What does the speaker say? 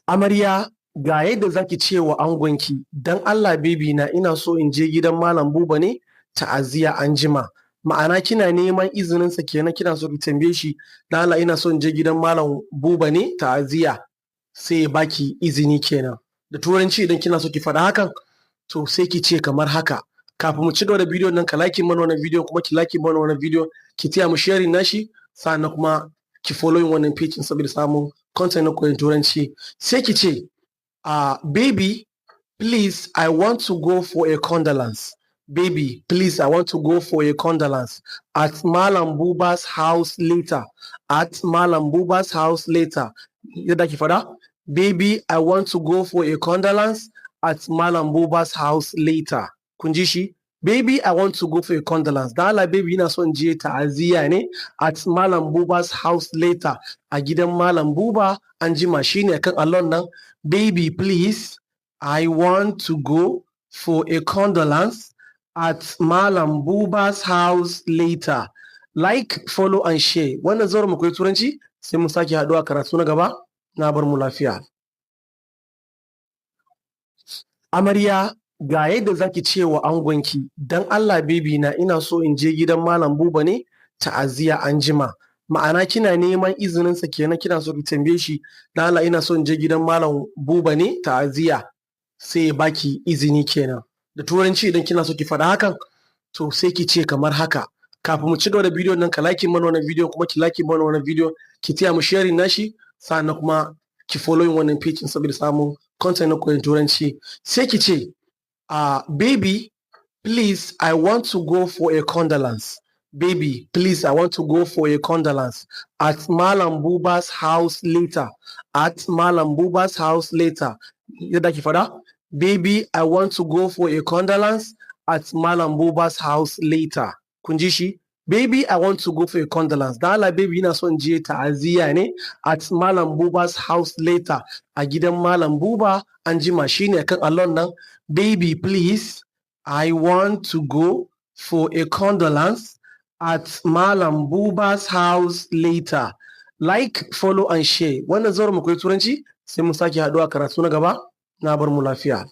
Amarya ga yadda zaki ce wa angonki, "Dan Allah bbyna ina so in je gidan Mallam Buba ne ta'aziyya anjima." Ma'ana kina neman izininsa kenan kina so ki tambaye shi, "Dan Allah ina so in je gidan Mallam Buba ne ta'aziyya." Sai ya baki izini kenan. Da turanci idan kina so ki faɗa hakan, to sai ki ce kamar haka. Kafin mu ci gaba da bidiyon nan ka like mana wannan bidiyon kuma ki like mana wannan bidiyon, ki taya mu sharing nashi, sannan kuma ki following wannan page saboda samun content na koyon turanci. Sai ki ce, baby, please, I want to go for a condolence. Baby, please, I want to go for a condolence at Mallam Buba's house later. At Mallam Buba's house later. Yadda ki faɗa? Baby, I want to go for a condolence at Mallam Buba's house later. Kun ji shi? Baby, I want to go for a condolence. Da Allah baby ina son je ta'aziyya ne at Mallam Buba's house later. A gidan Mallam Buba an jima shine kan allon nan. Baby, please, I want to go for a condolence at Mallam Buba's house later. Like, follow and share. Wannan zuwa mu koyi turanci sai mu sake haɗuwa karatu na gaba. Na bar mu lafiya. Amarya ga yadda zaki ce wa angonki, "Dan Allah bbyna ina so in je gidan Mallam Buba ne ta'aziyya anjima." Ma'ana kina neman izininsa kenan kina so ki tambaye shi, "Dan Allah ina so in je gidan Mallam Buba ne ta'aziyya." Sai ya baki izini kenan. Da turanci idan kina so ki faɗa hakan, to sai ki ce kamar haka. Kafin mu ci gaba da bidiyon nan ka like mana wannan bidiyon kuma ki like mana wannan bidiyon, ki taya mu sharing nashi, sannan kuma ki following wannan page saboda samun content na koyon turanci. Sai ki ce, baby, please, I want to go for a condolence. Baby, please, I want to go for a condolence at Mallam Buba's house later. At Mallam Buba's house later. Yadda ki faɗa? Baby, I want to go for a condolence at Mallam Buba's house later. Kun ji shi? Baby, I want to go for a condolence. Da Allah baby ina son je ta'aziyya ne at Mallam Buba's house later. A gidan Mallam Buba an jima shine kan allon nan. Baby, please, I want to go for a condolence at Mallam Buba's house later. Like, follow and share. Wannan zuwa mu koyi turanci sai mu sake haɗuwa karatu na gaba. Na bar mu lafiya.